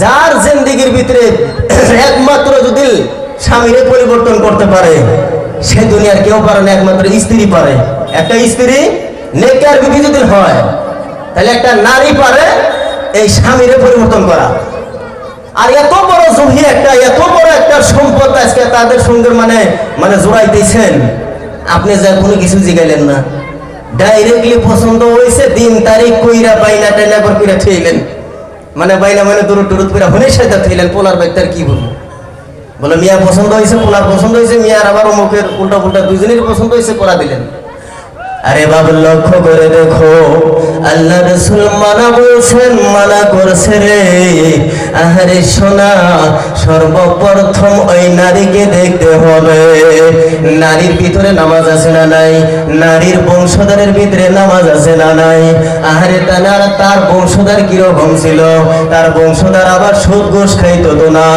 যার জিন্দেগির ভিতরে একমাত্র যদি স্বামীরে পরিবর্তন করতে পারে, সে দুনিয়ার কেউ পারে না, একমাত্র স্ত্রী পারে। একটা স্ত্রী নেককার বিবি যদি হয়, তাহলে একটা নারী পারে এই স্বামীরে পরিবর্তন করা। আর এত বড় জমি একটা, এত বড় একটা সম্পদ আজকে তাদের সঙ্গে মানে জোড়াইতেছেন, আপনি যা কোনো কিছু জিগাইলেন না, ডাইরেক্টলি পছন্দ হয়েছে, দিন তারিখ কইরা বাইনা টাইনা করে ঠেইলেন, বাইনা দূর টুরুত করে হনের সাথে ঠেইলেন। পোলার বাইতার কি বলবো, বলে মিয়া পছন্দ হয়েছে, পোলার পছন্দ হয়েছে, মিয়ার আবার অমুকের উল্টা পুল্টা দুজনের পছন্দ হয়েছে, পড়া দিলেন। আরে বাবু লক্ষ্য করে দেখো, আল্লাহ রাসূল মানা বলছেন, মানা করছে রে। আহারে সোনা, সর্বপ্রথম ওই নারীকে দেখতে হবে, নারীর ভিতরে নামাজ আছে না নাই, নারীর বংশধরের ভিতরে নামাজ আছে না নাই। আহারে তার বংশধর কিরকম ছিল, তার বংশধর আবার সুদ ঘুষ খাইতো তো না,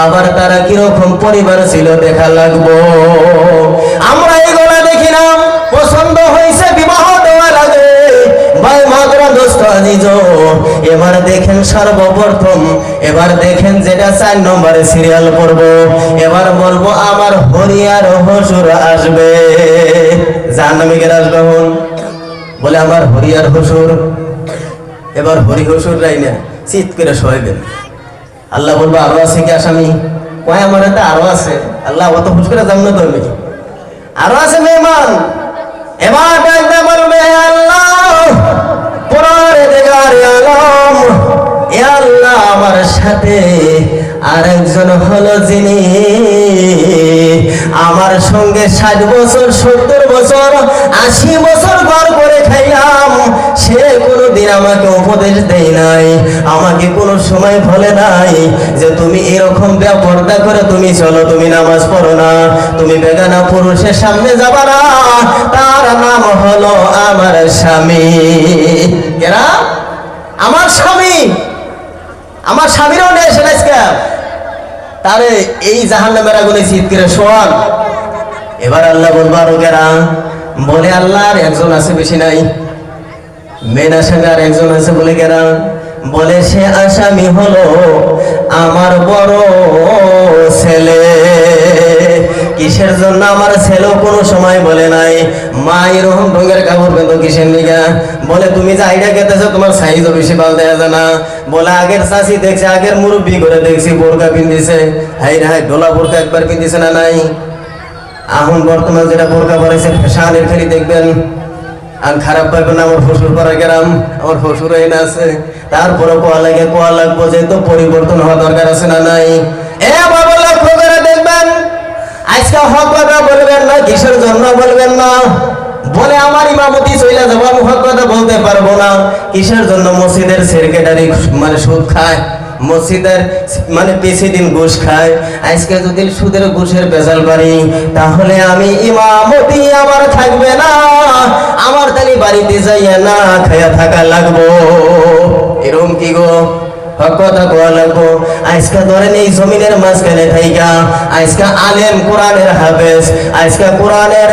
আবার তারা কিরকম পরিবার ছিল দেখা লাগবো। আমরা এগুলা দেখি না, পছন্দ হয়েছে বিবাহ দেওয়া লাগে। ভাই মাদ্রা দোস্ত আজিজ, এবার দেখেন সর্বপ্রথম, এবার দেখেন যেটা 4 নম্বরে সিরিয়াল পড়ব, এবার বলবো আমার হরিয়ার হসুর আসবে। জাহান্নামীদের আসবে বলে আমার হরিয়ার হসুর। এবার হরি হসুর রাইনা চিৎ করে শোয়াবেন। আল্লাহ বলবো আরো আছে কি আসামি? কয় আমার এটা আরো আছে। আল্লাহ অত হুশ করে যান না, ধরবে আরো আছে মেহমান। এবার ডাকতে বলবে আল্লাহ পুরারে দেগার আলম, এ আল্লাহ আমার সাথে আরেকজন হলো যিনি আমার সঙ্গে 60 বছর 70 বছর 80 বছর ঘর করে খাইলাম, সে কোনোদিন আমাকে উপদেশ দেয় নাই, আমাকে কোনো সময় বলে নাই যে তুমি এরকম বেপরদা করে তুমি চলো, তুমি নামাজ পড়ো না, তুমি বেগানা পুরুষের সামনে যাবা না। তার নাম হলো আমার স্বামী। কেনা আমার স্বামী, আমার স্বামীরও নেই সেটা। তারে এই জাহান্নামের আগুনে চিৎ করে শোন। এবার আল্লাহ বলবো আরো কেরা, বলে আল্লাহর একজন আছে, বেশি নাই, মেন আসামি আর একজন আছে। বলে কেরা, বলে সে আসামি হলো আমার বড় ছেলে। কিসের জন্য আমার ছেলেও কোনো সময় বলে নাই মা এরকম ঢঙ্গের কাপড় পেতো কিসের নিগা? বলে তুমি যে আইডিয়া খেতেছো তোমার সাইজও বেশি পাল দেওয়া যায় না। বলে আগের চাষি দেখছে, আগের মুরব্বী করে দেখছি বোরকা পিন্ধিছে, হাই হাই ডোলা বোরকা একবার পিন্ধিছে না নাই। এখন বর্তমান যেটা বোরকা পরেছে ফ্যাশনের ফেরি দেখবেন, আর খারাপ পাইবেন না। আমার শ্বশুর পাড়া গেলাম, আমার শ্বশুর এনে আছে, তারপরে কোয়া লাগবো, যেহেতু পরিবর্তন হওয়া দরকার আছে না নাই। এ বাবা লক্ষ্য করে দেখবেন, আজকে হক কথা বলবেন না, কিসের জন্য বলবেন না? বলে আমার ইমামতি চলে যাবো, আমি হক কথা বলতে পারবো না। কিসের জন্য? মসজিদের সেক্রেটারি সুদ খায়, মসজিদের প্রেসিডেন্ট ঘুষ খায়। আজকে যদি সুদের ঘুষের বেজাল পারি, তাহলে আমি ইমামতি আমার থাকবে না, আমার তালি বাড়িতে যাইয়া না খাইয়া থাকা লাগবো। এরকম কি গো? কথা কোয়া লাগবো। আজকে ধরেন এই জমিনের মাঝখানে থাইকা আজকে আলেম, কোরআনের হাফেজ, আজকে কোরআনের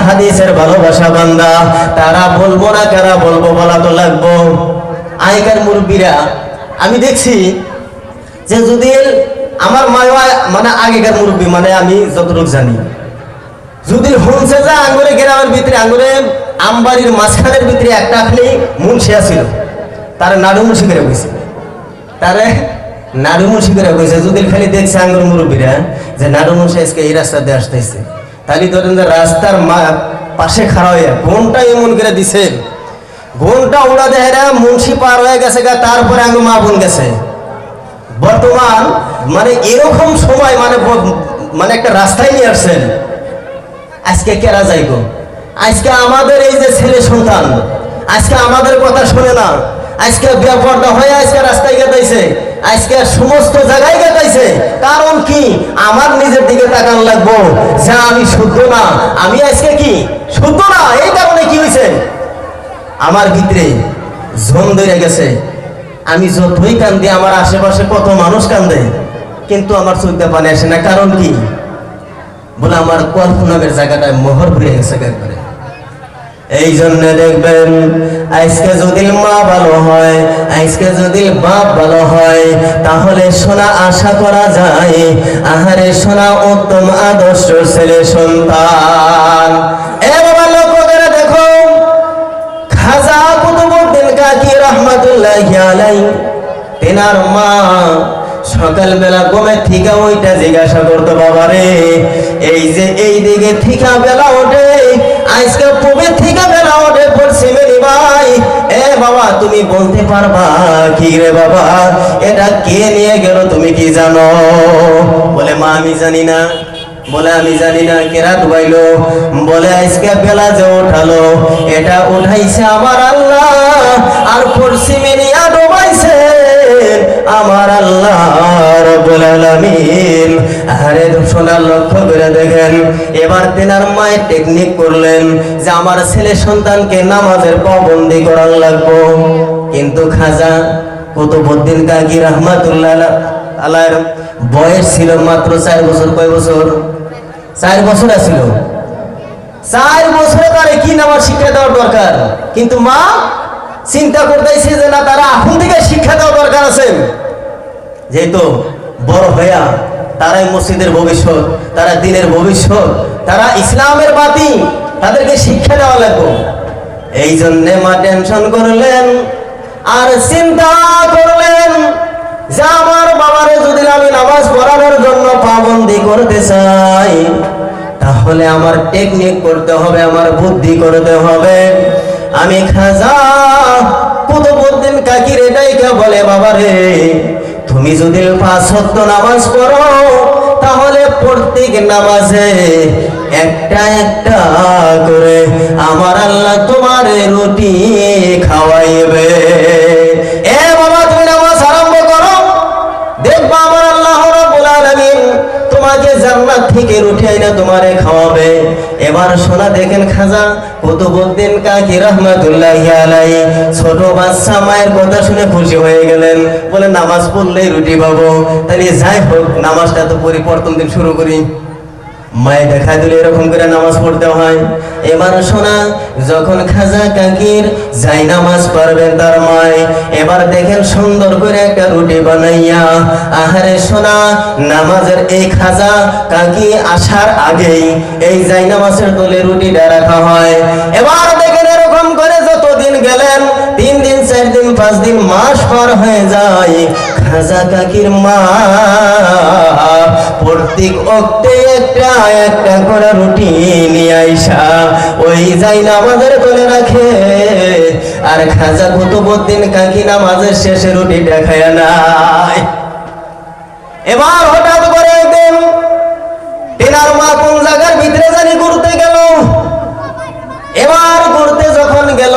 হাদিসের ভালোবাসা বান্দা, তারা বলবো না, কারা বলবো? বলা তো লাগবো। আগেকার মুরব্বীরা আমি দেখছি যে যদি আমার আগেকার মুরব্বী আমি যতটুকু জানি, যদি শুনছে যে আঙ্গুরে গ্রামের ভিতরে, আঙ্গুরে আমবাড়ির মাঝখানের ভিতরে একটা খালি মুন্সিয়া ছিল, তারা নাড়ু মুন্সি করে বসে, তারে নাড়ু মুন্সি করে কইছে। যদি খালি দেখছে আঙ্গুর মুরব্বীরা যে নাড়ু মুন্সি আজকে এই রাস্তা দিয়ে আসতেছে, তাহলে ধরেন যে রাস্তার পাশে খাড়া হয়ে ঘন্টা এমন করে দিছে, ঘন্টা উড়া দেয় মুন্সি পার হয়ে গেছে, তারপরে আঙ্গু মা বোন গেছে। বর্তমান এরকম সময় একটা রাস্তায় নিয়ে আসছেন। আজকে কেরা যাইব? আজকে আমাদের এই যে ছেলে সন্তান আজকে আমাদের কথা শুনে না, আজকে বেপরদা হয়ে আজকে রাস্তায় গেতাইছে, আজকে সমস্ত জায়গায় গেতাইছে। কারণ কি? আমার নিজের দিকে তাকান লাগবো যে আমি শুদ্ধ না, আমি আজকে কি শুদ্ধ না। এই কারণে কি হয়েছে? আমার ভিতরে ঝোম ধরে গেছে। আমি যতই কান্দি, আমার আশেপাশে কত মানুষ কান্দে, কিন্তু আমার চোখে পানি আসে না। কারণ কি? বলে আমার কল্পনার জায়গাটায় মোহর ঘুরে গেছে একবারে। এই জন্য দেখবেন আজকে যদি মা ভালো হয়, আজকে যদি বাপ ভালো হয়, তাহলে সোনা আশা করা যায় আহারে সোনা উত্তম আদর্শ ছেলে সন্তান। এ বাবা লক্ষ্য করে দেখো, খাজা কুতুবউদ্দিন কাকি রহমাতুল্লাহি আলাইহি তেনার মা সকালবেলা ঘুমে থেকে ওইটা জিজ্ঞাসা করতো, বাবা রে এই যে এই দিকে থেকে বেলা ওঠে, আজকে পূবে থেকে বেলা ওঠে পশ্চিমে ভাই, এ বাবা তুমি বলতে পারবা কি রে বাবা এটা কে নিয়ে গেল তুমি কি জানো? বলে মা আমি জানি না। বলে আমি জানি না, কেরা ডুবাইলো? বলে আজকে বেলা যে ওঠালো এটা উঠাইছে আমার আল্লাহ, আর পশ্চিমে নিয়ে ডুবাইছে আমার আল্লাহ রব্বুল আলামিন। আরে সোনার লক্ষ্য করে দেখেন, এবার তেনার মায়ের টেকনিক করলেন যে আমার ছেলে সন্তানকে নামাজের পাবন্দি করার লাগবো। কিন্তু খাজা কুতুবউদ্দিন কাকি রহমাতুল্লাহ আলাইহির বয়স ছিল মাত্র 4 বছর। কয় বছর? 4 বছর আছিল। 4 বছরে তারে কি নামাজ শিক্ষা দেওয়ার দরকার, কিন্তু মা চিন্তা করতেছে যে না তারা এখন থেকে শিক্ষা দেওয়া দরকার আছে, যেহেতু বড় হইয়া তারাই মসজিদের ভবিষ্যৎ, তারা দিনের ভবিষ্যৎ, তারা ইসলামের বাতি, তাদেরকে শিক্ষা দেওয়া লাগবে। এই জন্য মা টেনশন করলেন আর চিন্তা করলেন যে আমার বাবারে যদি আমি নামাজ পড়ানোর জন্য পাবন্দি করতে চাই, তাহলে আমার টেকনিক করতে হবে, আমার বুদ্ধি করতে হবে। আমি খাজা কুতুবউদ্দিন কাকির এটাই কে বলে, বাবা রে তুমি যদি 5 ওয়াক্ত নামাজ পড়ো, তাহলে প্রত্যেক নামাজে একটা একটা করে আমার আল্লাহ তোমার রুটি খাওয়াইবে। এ বাবা তুমি নামাজ আরম্ভ করো, দেখবা আমার আল্লাহ রাব্বুল আলামিন তোমাকে জান্নাত থেকে রুটি আইনা তোমারে খাওয়াবে। এবার শোনা দেখেন, খাজা কুতুবউদ্দিন কাকি রহমাতুল্লাহি আলাইহি ছোট বাচ্চা মায়ের কথা শুনে খুশি হয়ে গেলেন, বলে নামাজ পড়লেই রুটি পাবো, তাহলে যাই হোক নামাজটা তো পরিবর্তন দিন শুরু করি। মায়ে দেখা দিলে এরকম করে নামাজ পড়তে হয়। এবার শোনা যখন খাজা কাকির যাই নামাজ পড়বেন তার মায়, এবার দেখেন সুন্দর করে একটা রুটি বানাইয়া আহারে শোনা নামাজের এই খাজা কাকি আসার আগেই এই যাই নামাজের তলে রুটিটা রাখা হয়। এবার দেখেন এরকম করে যতদিন গেলেন, 3 দিন 4 দিন 5 দিন মাস পার হয়ে যায়, খাজা কাকির মা প্রত্যেক ওক্তে একটা একটা করে রুটি নিয়ে আইসা ওই যাই নামাজের তলে রাখে। আর খাজা কুতুবউদ্দিন কাকি নামাজের শেষে রুটি দেখায় নাই। এবার হঠাৎ করে একদিন তেনার মা কোন জায়গার ভিতরে জানি ঘুরতে গেল। এবার ঘুরতে যখন গেল,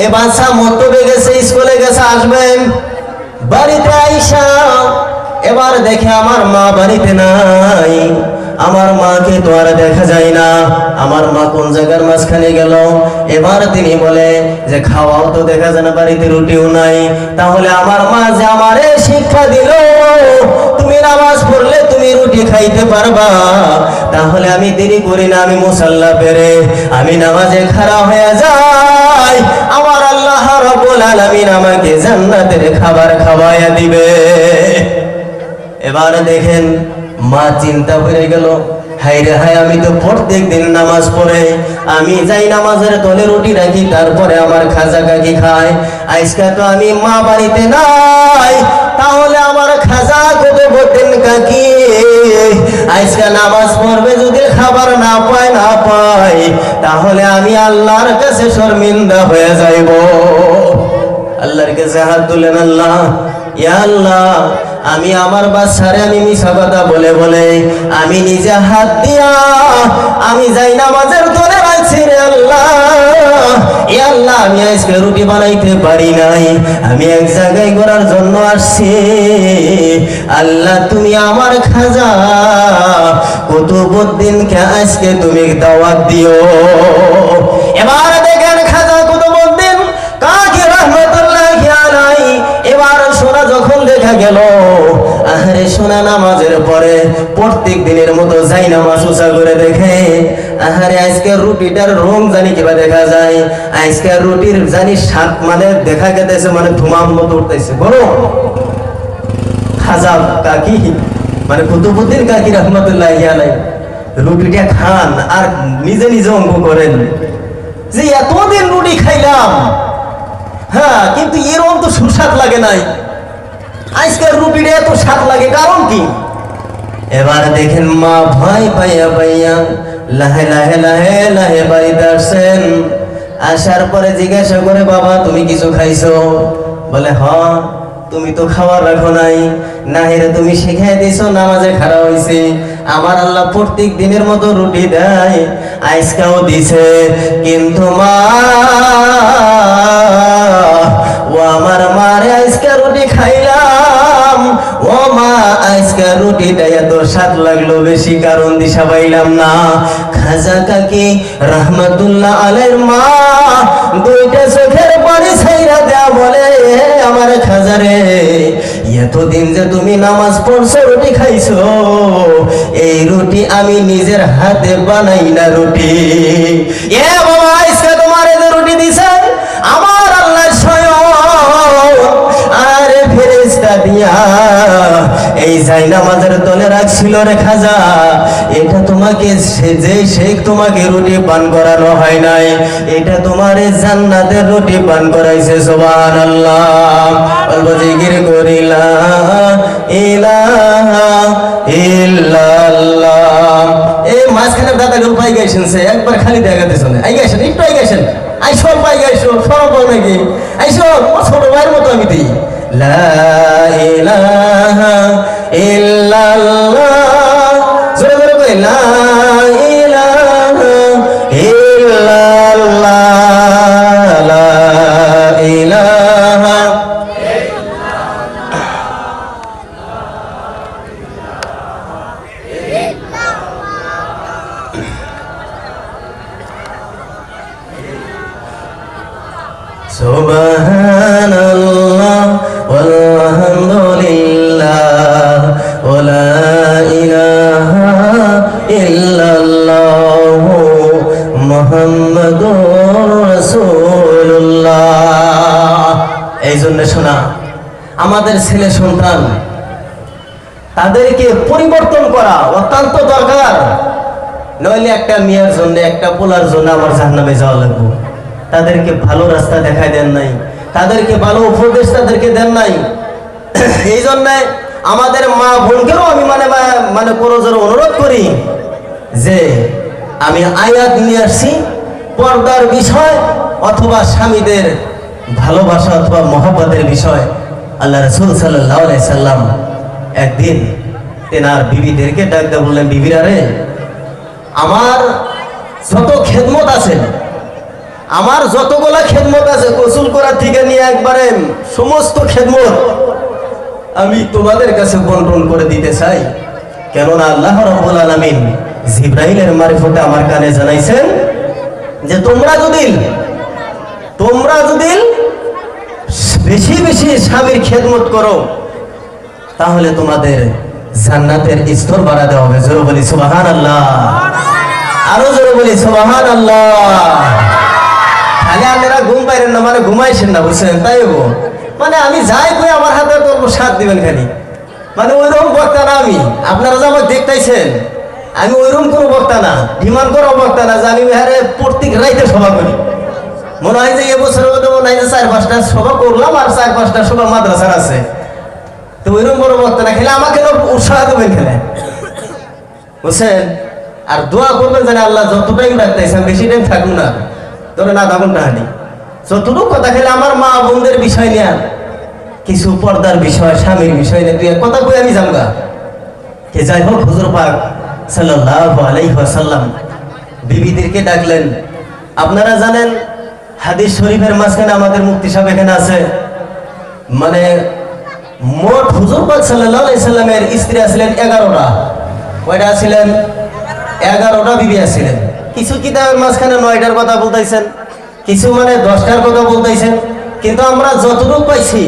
এ বাচ্চা মতবে গেছে, স্কুলে গেছে, আসবেন বাড়িতে আইসা এবার দেখে আমার মা বাড়িতে নাই। আমার মাকে তো আর দেখা যায় না, আমার মা কোন জায়গার মাঝখানে গেল। এবার তিনি বলে যে খাওয়াও তো দেখা যায় না, বাড়িতে রুটিও নাই, তাহলে আমার মা যে আমারে শিক্ষা দিল তুমি নামাজ পড়লে তুমি রুটি খাইতে পারবা, তাহলে আমি দেরি করি না, আমি মুসাল্লা পেরে আমি নামাজে খাড়া হয়ে যাই, আমার আল্লাহ রাব্বুল আলামিন আমাকে জান্নাতের খাবার খাওয়াইয়া দিবে। এবার দেখেন মা চিন্তা করে গেল, হাই রে হাই, আমি তো প্রত্যেক দিন নামাজ পড়ে আমি যাই নামাজের তলে রুটি রাখি, তারপরে আমার খাজা কাকি খায়, আজকে তো আমি মা বাড়িতে নাই, তাহলে আমার খাজা কুতুবউদ্দিন কাকি আজকে নামাজ পড়বে, যদি খাবার না পায় তাহলে আমি আল্লাহর কাছে শর্মিন্দা হয়ে যাইব। আল্লাহর কাছে হাত তুলেন, আল্লাহ ইয়া আল্লাহ আমি আমার বাচ্চারে আমি মিছা কথা বলে বলে আমি নিজে হাত দিয়া আমি যাই নামাজের তলে রাখছি রে আল্লাহ। ইয়া আল্লাহ আমি আজকে রুটি বানাইতে পারি নাই, আমি এক জায়গায় করার জন্য আসছি, আল্লাহ তুমি আমার খাজা কুতুবউদ্দিনকে আজকে তুমি দাওয়াত দিও। এবার দেখেন খাজা কুতুবউদ্দিন কাকি রহমাতুল্লাহি আলাইহি এবার সোনা যখন দেখা গেল, আহারে সোনা নামাজের পরে প্রত্যেক দিনের মতো যাই নামাজ উঁচা করে দেখে আহারে আজকে রুটিটার রং জানি কিবা দেখা যায়, আজকে রুটির জানি স্বাদ মানে দেখা গেছে মানে ধুমাম মতো উঠতেছে। বলো খাজা কাকি মানে কুতুবুদ্দিন কাকি রহমতুল্লাহ আলাইহি রুটিটা খান আর নিজে নিজে অঙ্ক করেন যে এতদিন রুটি খাইলাম, হ্যাঁ, কিন্তু এরকম তো সুস্বাদ লাগে নাই, আজকের রুটিটা এত স্বাদ লাগে কারণ কি? এবার দেখেন মা ভয় পাইয়া পাইয়া লাহে লাহে লাহে লাহে বাড়িতে আসছেন। আসার পরে জিজ্ঞাসা করে, বাবা তুমি কিছু খাইছো? বলে হ্যাঁ। তুমি তো খাওয়ার রাখো নাই, না হেরে তুমি শিখাই দিছো নামাজে খাড়া হইছে। আমার আল্লাহ প্রত্যেক দিনের মতো রুটি দেয়, আজকাও দিছে, কিন্তু মা ও আমার মারে আজকে রুটি খাইলাম, ও মা আজকে রুটি দেয় এত স্বাদ লাগলো বেশি কারণ দিশা পাইলাম না। খাজা কাকি রহমতুল্লাহ আলাইহির মা দুইটা চোখের পানি ছাইরা দেয়া বলে, আমার খাজা রে এতদিন যে তুমি নামাজ পড়ছো রুটি খাইছো, এই রুটি আমি নিজের হাতে বানাই না রুটি। এ বাবা আজকে তোমার এই যে রুটি দিছে আমার আল্লাহ স্বয়ং আরে ফেরেশতা দিয়া এই জায়নামাজের তলে রাখছিল রে খাজা, এটা তোমাকে যে শেখ তোমাকে রুটি পান করানো হয় নাই, এটা তোমার জান্নাতের রুটি পান করাইছে। সুবহানাল্লাহ। বলবো জিকির করিলা ইলাহা ইল্লাল্লাহ। এই মাঝখানে দাদা গল পাই গেছেন, সে একবার খালি দেখা দিছ না, আই গেছেন একটু আই গেছেন, আইসো পাই গেছো সব নাকি আইসো ছোট ভাইয়ের মতো আমি দিই লা ইলাহা ইল্লাল্লাহ, জোরে জোরে কই লা ইলাহা ইল্লাল্লাহ, লা ইলাহা সুবহানাল্লাহ ওয়ালহামদুলিল্লাহ ওয়ালা ইলাহা ইল্লাল্লাহ মুহাম্মাদুর রাসূলুল্লাহ। এই জন্য শোনা, আমাদের ছেলে সন্তান তাদেরকে পরিবর্তন করা অত্যন্ত দরকার, নইলে একটা মেয়ের জন্য একটা পোলার জন্য আমার জাহান্নামে যাওয়া লাগবে। তাদেরকে ভালো রাস্তা দেখাই দেন নাই, তাদেরকে ভালো উপদেশ তাদেরকে দেন নাই। এই জন্য আমাদের মা বোনকেও আমি মানে করজোর অনুরোধ করি যে আমি আয়াত নিয়ে আসছি পর্দার বিষয় অথবা স্বামীদের ভালোবাসা অথবা মহব্বতের বিষয়। আল্লাহ রাসূল সাল্লাল্লাহু আলাইহি সাল্লাম একদিন তেনার বিবিদেরকে ডাক দিয়ে বললেন, বিবিরা রে, আমার যত খেদমত আছে, আমার যতগুলা খেদমত আছে গোসল করার থেকে নিয়ে একবারে সমস্ত খেদমত আমি তোমাদের কাছে বন্টন করে দিতে চাই। কেননা আল্লাহ রাব্বুল আলামিন জিবরাইলের মারফতে আমার কানে জানাইছেন যে তোমরা যদি বেশি বেশি স্বামীর খেদমত করো তাহলে তোমাদের জান্নাতের স্তর বাড়াতে হবে। জোরে বলি সুবহানাল্লাহ, আরো জোরে বলি সুবহানাল্লাহ। খালি আপনারা ঘুম পাইলেন না মানে ঘুমাইছেন না, বুঝছেন? তাই গো মানে আমি যাই কই আমার হাতে তোর সাথ দিবেন খালি, মানে ওইরকম বক্তা না আমি। আপনারা যে আমাকে দেখতেছেন আমি ওইরকম কোনো বক্তা না, ডিমান্ড করা বক্তা না যে আমি হারে প্রত্যেক রাইতে সভা করি। মনে হয় যে এবছরের মধ্যে মনে হয় যে 4-5টা সভা করলাম আর 4-5টা সভা মাদ্রাসার আছে, তো ওইরকম বড় বক্তা না। খেলে আমাকে উৎসাহ দেবেন খেলে, বুঝছেন? আর দোয়া করবেন যেন আল্লাহ যত টাইম রাখতেছেন বেশি টাইম থাকুন না, ধরে না দাগুন টাহানি যতটুকু কথা। খেলে আমার মা বোনদের বিষয় নিয়ে কিছু পর্দার বিষয় স্বামীর বিষয় নিয়ে তুই কথা কই আমি জানগা কে। যাই হোক, হুজুর পাক সাল্লাল্লাহু আলাইহি ওয়াসাল্লাম বিবিদেরকে ডাকলেন। আপনারা জানেন হাদিস শরীফের মাঝখানে আমাদের মুফতি সাহেব এখানে আছে, মানে মোট হুজুর পাক সাল্লাল্লাহু আলাইহি সাল্লামের স্ত্রী ছিলেন 11টা। কয়টা ছিলেন? 11টা বিবি ছিলেন। কিছু কিতাবের মাঝখানে 9টার কথা বলতেছেন, কিছু মানে 10টার কথা বলতেছেন, কিন্তু আমরা যতটুকু পাইছি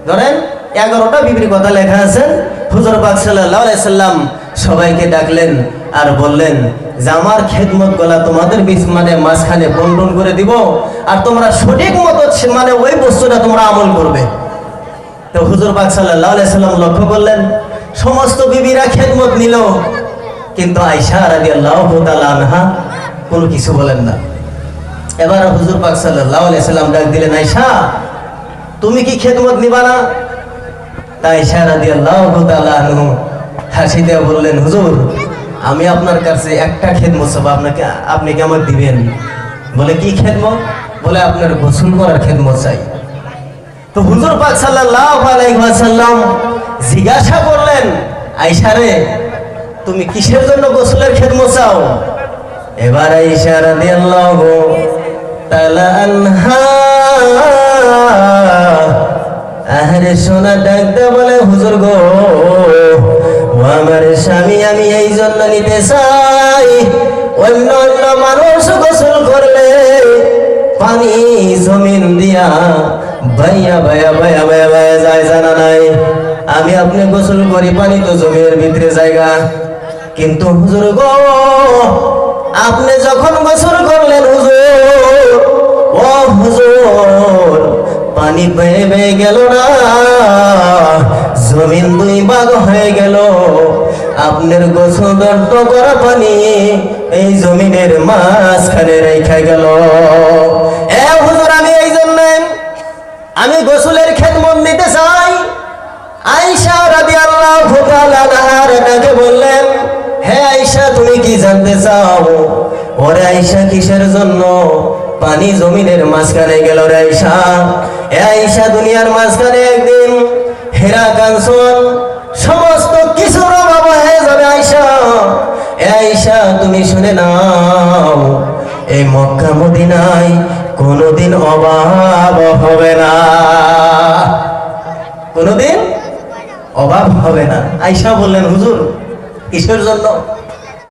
ধরেন 11টা বিবির কথা লেখা আছে। হুজুর পাক সাল্লাল্লাহু আলাইহি সাল্লাম সবাইকে ডাকলেন আর বললেন যে আমার খেদমত গুলা তোমাদের মানে মাঝখানে বন্টন করে দিব, আর তোমরা সঠিক মতো মানে ওই বস্তুটা তোমরা আমল করবে। তো হুজুর পাক সাল্লাল্লাহু আলাইহি সাল্লাম লক্ষ্য করলেন সমস্ত বিবিরা খেদমত নিল, কিন্তু আয়েশা রাদিয়াল্লাহু তাআলা আনহা কোনো কিছু বলেন না। এবার হুজুর পাক সাল্লাল্লাহু আলাইহি সাল্লাম ডাক দিলেন, আয়েশা তুমি কি খেদমত নিবা না? তাই আয়েশা রাদিয়াল্লাহু তাআলা আনহু হাসি দিয়ে বললেন, হুজুর আমি আপনার কাছে একটা খেদমত চাবো, আপনি কি আমাকে দিবেন? বলে কি খেদমত? বলে আপনার গোসল করার খেদমত চাই। তো হুজুর পাক সাল্লাল্লাহু আলাইহি ওয়াসাল্লাম জিজ্ঞাসা করলেন, আয়েশা রে তুমি কিসের জন্য গোসলের খেদমত চাও? এবার আয়েশা রাদিয়াল্লাহু তাআলা আনহা আহারে সোনা ডাকতে বলে, হুজুর গো ও আমার স্বামী, আমি এই জন্য নিতে চাই, অন্য অন্য মানুষ গোসল করলে পানি জমিন দিয়া ভাইয়া ভাইয়া ভাইয়া ভাইয়া ভাইয়া যায় জানা নাই, আমি আপনি গোসল করি পানি তো জমির ভিতরে জায়গা, কিন্তু হুজুর গো আপনি যখন গোসল করলেন হুজুর, ও হুজুর পানি বেয়ে বেয়ে গেল না, জমিন দুই ভাগ হয়ে গেল, আপনার গোসল দন্ত করা পানি এই জমিনের মাঝখানে রেখে গেল। এ হুজুর আমি এই জন্য আমি গোসলের খেদমত নিতে চাই। আয়েশা রাদিয়াল্লাহু তাআলা আনহার ডাকে বললেন, হে আয়েশা তুমি কি জানতে চাও? ওরে আয়েশা কিসের জন্য পানি জমিনের মাঝখানে গেল রে আয়েশা? এ আয়েশা দুনিয়ার মাঝখানে একদিন হেরা কাঞ্চন সমস্ত কিছুর অভাব হয়ে যাবে আয়েশা। এ আয়েশা তুমি শুনে নাও, এই মক্কা মদিনায় কোনোদিন অভাব হবে না, কোনোদিন অভাব হবে না। আয়েশা বললেন, হুজুর কিসের জন্য?